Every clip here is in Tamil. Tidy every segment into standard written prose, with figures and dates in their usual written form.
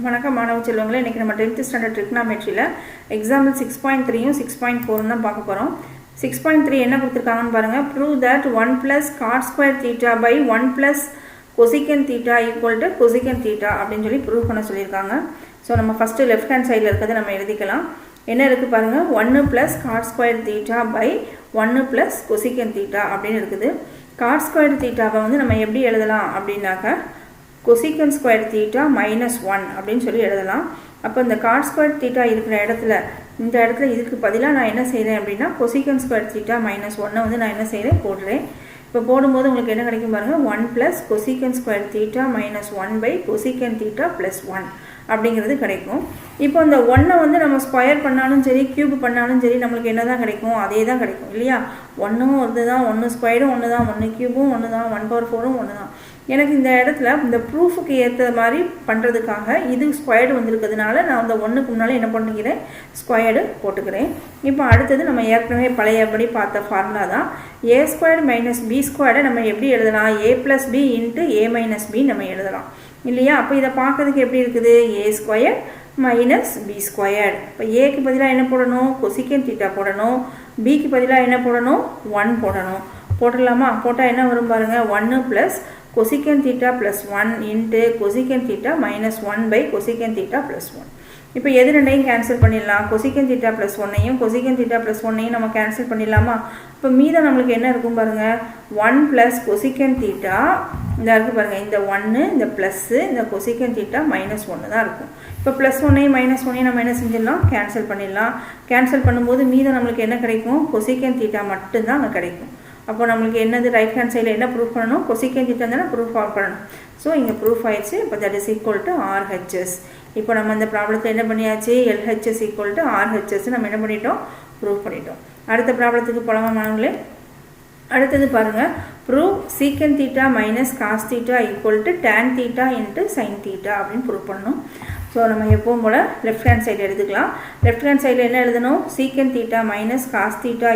வணக்கம் மாணவ செல்வங்களே, இன்னைக்கு நம்ம 10th ஸ்டாண்டர்ட் ட்ரிக்னாமெட்ரியில் எக்ஸாம்பிள் 6.3யும் 6.4 தான் பார்க்க போகிறோம். 6.3 என்ன கொடுத்துருக்காங்கன்னு பாருங்கள். Prove that 1 + cot square theta by 1 + cosecant theta equal to cosecant theta அப்படின்னு சொல்லி ப்ரூவ் பண்ண சொல்லியிருக்காங்க. ஸோ நம்ம ஃபஸ்ட்டு லெஃப்ட் ஹேண்ட் சைடில் இருக்கிறத நம்ம எழுதிக்கலாம். என்ன இருக்குது பாருங்கள், 1 + cot square theta by 1 + cosecant theta அப்படின்னு இருக்குது. cot square thetaவை வந்து நம்ம எப்படி எழுதலாம் அப்படின்னாக்கா cosecant square theta minus 1 அப்படின்னு சொல்லி எழுதலாம். அப்போ இந்த cot square theta இருக்கிற இடத்துல இந்த இடத்துல இதுக்கு பதிலாக நான் என்ன செய்கிறேன் அப்படின்னா cosecant square theta minus 1 வந்து நான் என்ன செய்கிறேன் போடுறேன். இப்போ போடும்போது உங்களுக்கு என்ன கிடைக்கும் பாருங்கள், 1 + cosecant square theta minus 1 by cosecant theta plus 1 அப்படிங்கிறது கிடைக்கும். இப்போ இந்த 1 வந்து நம்ம ஸ்கொயர் பண்ணாலும் சரி கியூப் பண்ணாலும் சரி நம்மளுக்கு என்ன தான் கிடைக்கும், அதே தான் கிடைக்கும் இல்லையா. 1ம் ஒன்று தான், 1 ஸ்கொயரும் ஒன்று தான், 1 கியூபும் ஒன்று தான், 1/4ம் ஒன்று தான். எனக்கு இந்த இடத்துல இந்த ப்ரூஃபுக்கு ஏற்ற மாதிரி பண்ணுறதுக்காக இது ஸ்கொயர்டு வந்திருக்கிறதுனால நான் அந்த 1க்கு முன்னால் என்ன பண்ணிக்கிறேன், ஸ்கொயர்டு போட்டுக்கிறேன். இப்போ அடுத்தது நம்ம ஏற்கனவே பழையபடி பார்த்த ஃபார்முலா தான். a² - b² நம்ம எப்படி எழுதலாம், a + b × a - b நம்ம எழுதலாம் இல்லையா. அப்போ இதை பார்க்கறதுக்கு எப்படி இருக்குது, a² - b². இப்போ ஏக்கு பதிலாக என்ன போடணும், cosecant theta போடணும். பிக்கு பதிலாக என்ன போடணும், 1 போடணும். போடலாமா? போட்டால் என்ன வரும் பாருங்கள், 1 + cosecant theta plus 1 into cosecant theta minus 1 by cosecant theta plus 1. இப்போ எது ரெண்டையும் கேன்சல் பண்ணிடலாம், cosecant theta plus 1ஐயும் cosecant theta plus 1ஐயும் நம்ம கேன்சல் பண்ணிடலாமா. இப்போ மீதம் நம்மளுக்கு என்ன இருக்கும் பாருங்கள், 1 + cosecant theta இந்த இருக்குது பாருங்கள், இந்த 1 இந்த ப்ளஸ்ஸு இந்த cosecant theta minus 1 தான் இருக்கும். இப்போ ப்ளஸ் 1ஐயும் மைனஸ் 1ஐயும் நம்ம என்ன செஞ்சிடலாம், கேன்சல் பண்ணிடலாம். கேன்சல் பண்ணும்போது மீதம் நம்மளுக்கு என்ன கிடைக்கும், cosecant theta மட்டும்தான் அங்கே கிடைக்கும். அப்போ நம்மளுக்கு என்னது ரைட் ஹேண்ட் சைடில் என்ன ப்ரூஃப் பண்ணணும், cosecant theta தானே ப்ரூஃப் பண்ணணும். ஸோ இங்கே ப்ரூஃப் ஆயிடுச்சு. இப்போ that is equal to RHS. இப்போ நம்ம இந்த ப்ராப்ளத்தில் என்ன பண்ணியாச்சு, LHS = RHS நம்ம என்ன பண்ணிட்டோம், ப்ரூஃப் பண்ணிட்டோம். அடுத்த ப்ராப்ளத்துக்கு போகலாமா மாணவர்களே. அடுத்தது பாருங்கள், prove secant theta minus cos theta equal to tan theta into sin theta அப்படின்னு ப்ரூவ் பண்ணணும். ஸோ நம்ம எப்பவும் போல் லெஃப்ட் ஹேண்ட் சைடு எடுத்துக்கலாம். லெஃப்ட் ஹேண்ட் சைடில் என்ன எழுதணும், secant theta minus cos theta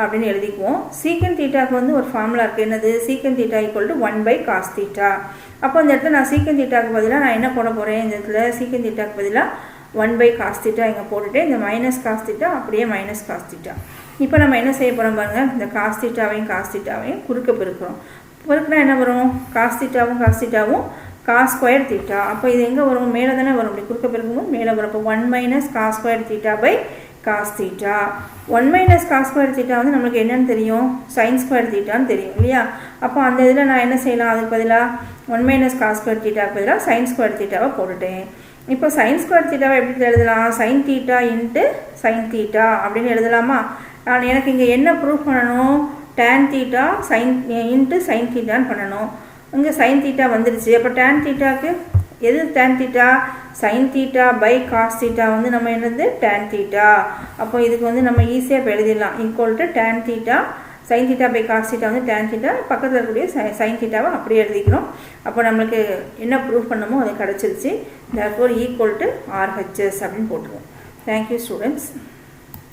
அப்படின்னு எழுதிக்குவோம். secant thetaக்கு வந்து ஒரு ஃபார்முலா இருக்குது, என்னது, secant theta = 1 by cos theta. அப்போ இந்த இடத்துல நான் secant thetaக்கு பதிலாக நான் என்ன போட போகிறேன், இந்த இடத்துல secant thetaக்கு பதிலாக 1 by cos theta இங்கே போட்டுட்டு இந்த மைனஸ் cos theta அப்படியே மைனஸ் cos theta. இப்போ நம்ம என்ன செய்ய போகிறோம் பாருங்கள், இந்த cos thetaவையும் குறுக்க பெருக்கிறோம். பெருக்கினா என்ன வரும், cos thetaவும் cos square theta. அப்போ இது எங்கே வரும், மேலே தானே வரும். இப்படி குறுக்க பெருக்கும்போது மேலே வரும். அப்போ 1 - cos square theta by cos theta. 1 - cos square theta வந்து நம்மளுக்கு என்னன்னு தெரியும், sin square thetaன்னு தெரியும் இல்லையா. அப்போ அந்த இதில் நான் என்ன செய்யலாம், அதுக்கு பதிலாக 1 - cos square thetaக்கு பதிலாக sin square thetaவை போட்டுட்டேன். இப்போ sin square thetaவை எப்படி எழுதலாம், sin theta into sin theta அப்படின்னு எழுதலாமா. எனக்கு இங்கே என்ன ப்ரூஃப் பண்ணணும், tan theta into sin thetaன்னு பண்ணணும். இங்கே sin theta வந்துருச்சு. அப்போ tan thetaக்கு எது tan theta, sin theta by cos theta வந்து நம்ம என்னது tan theta. அப்போ இதுக்கு வந்து நம்ம ஈஸியாக இப்போ எழுதிடலாம், equal to tan theta sin theta by cos theta வந்து tan theta, பக்கத்தில் இருக்கக்கூடிய sin thetaவை அப்படியே எழுதிக்கணும். அப்போ நம்மளுக்கு என்ன ப்ரூஃப் பண்ணமோ அது கிடச்சிருச்சு. therefore equal to RHS அப்படின்னு போட்டுருவோம். Thank you students.